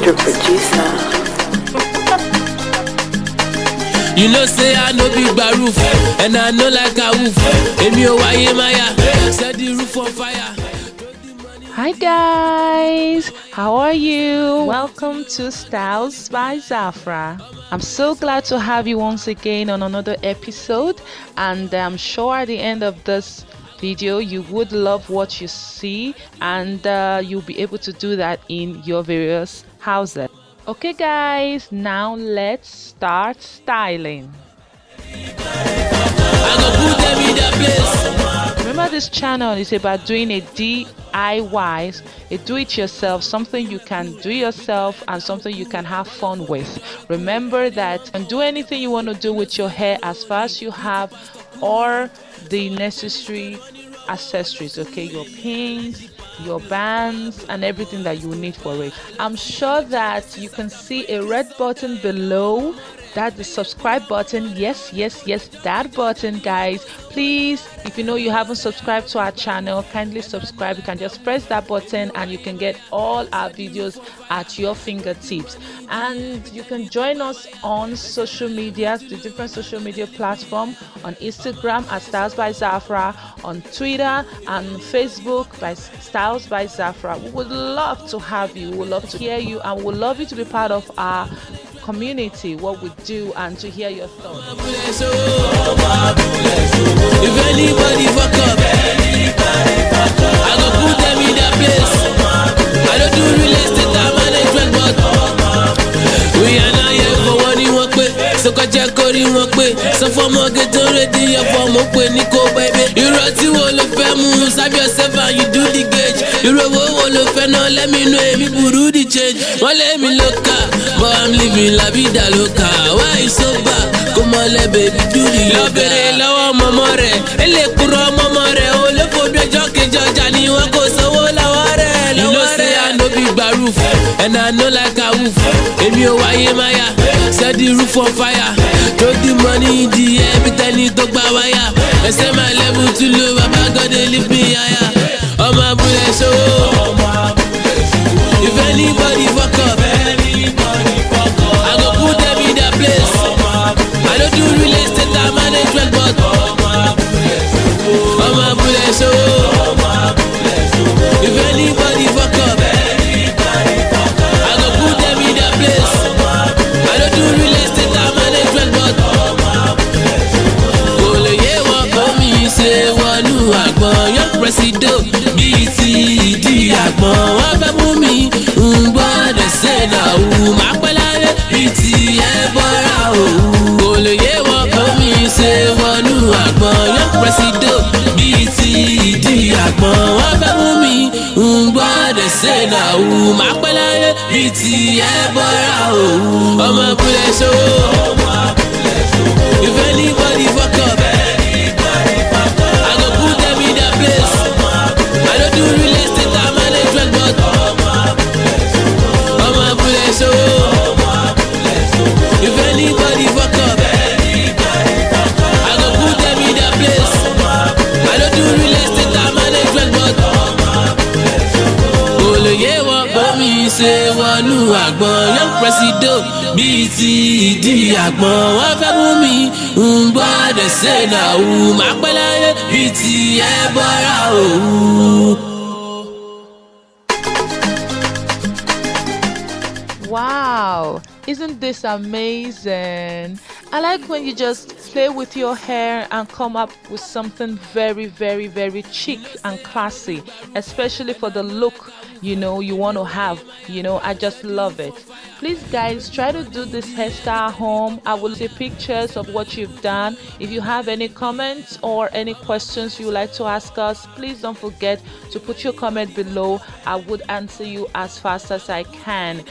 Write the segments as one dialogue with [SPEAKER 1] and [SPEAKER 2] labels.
[SPEAKER 1] Master Producer.
[SPEAKER 2] You know say I know big baroof, and I know like a wolf. Emi o waye maya, set the roof on fire.
[SPEAKER 3] Hi guys, how are you? Welcome to Styles by Zaphra. I'm so glad to have you once again on another episode, and I'm sure at the end of this video you would love what you see, and you'll be able to do that in your various houses. Okay guys, now let's start styling. Remember, this channel is about doing a DIY, a do-it-yourself, something you can do yourself and something you can have fun with. Remember that you can do anything you want to do with your hair as far as you have all the necessary accessories, okay, your pins, your bands and everything that you need for it. I'm sure that you can see a red button below. That's the subscribe button. Yes, that button, guys. Please, if you know you haven't subscribed to our channel, kindly subscribe. You can just press that button and you can get all our videos at your fingertips. And you can join us on social media, the different social media platforms, on Instagram at Styles by Zaphra, on Twitter and Facebook by Styles by Zaphra. We would love to have you. We would love to hear you, and we would love you to be part of our community, what we do, and to hear your thoughts.
[SPEAKER 2] If anybody fuck up, I go put them in their place. I don't do real estate or management, but we are not here for one in one way. So go check out in one way. So for more get ready, for more way, Nico baby. You run to all of them, save yourself and you do the gauge. You roll all of them, let me know if you do the change. Well, let me look up, but I'm living la vida loca. Why you so bad? Come on, let baby do the love it. Low mama re, ele kuro mama re. Oh, le photo jockey Johnny wako so la ware. You know say I know big baroof, and I know like a wolf. Emi o waye maya, set the roof on fire. Throw the money in the air, but I need to buy wire. I say my level too low, Baba God they lift me higher. Oh my bullet show. If anybody fuck up, I go put them in their place. I don't do real estate or management, but oh my bullet show. If anybody fuck up, I go put them in their place. I don't do real estate or management, but Ole ye wa komi se wanu agbon young president BT di agbon wa fe mu mi ngbo de se na u ma pelaye BT e bora o. Ole ye wa komi se wanu agbon young president BT di agbon wa fe mu mi ngbo de se na u ma pelaye BT e bora o. Ọmọ bullet show. If anybody fuck up, I go put them in their place. I don't do real estate or management, but I'm a bullet show. If anybody fuck up, I go put them in their place. I don't do real estate or management, but Ole ye wa bomi se wanu agbon young president BT di agbon wa fe mu mi ngbo de se na u ma pelaye BT e bora o.
[SPEAKER 3] Wow, isn't this amazing? I like when you just play with your hair and come up with something very chic and classy, especially for the look you want to have. I just love it. Please guys, try to do this hairstyle home. I will see pictures of what you've done. If you have any comments or any questions you would like to ask us, please don't forget to put your comment below. I would answer you as fast as I can.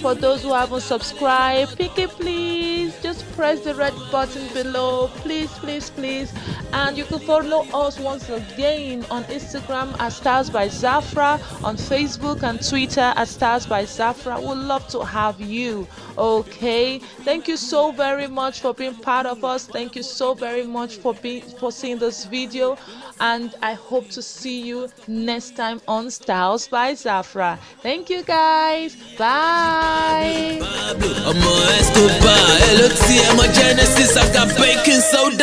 [SPEAKER 3] For those who haven't subscribed, pick it please, just press the red button below, please, please, please. And you can follow us once again on Instagram at Styles by Zaphra, on Facebook and Twitter at Styles by Zaphra. We'd love to have you. Okay, thank you so very much for being part of us. Thank you so very much for seeing this video, and I hope to see you next time on Styles by Zaphra. Thank you guys. Bye.
[SPEAKER 2] Genesis, I've got baking soda.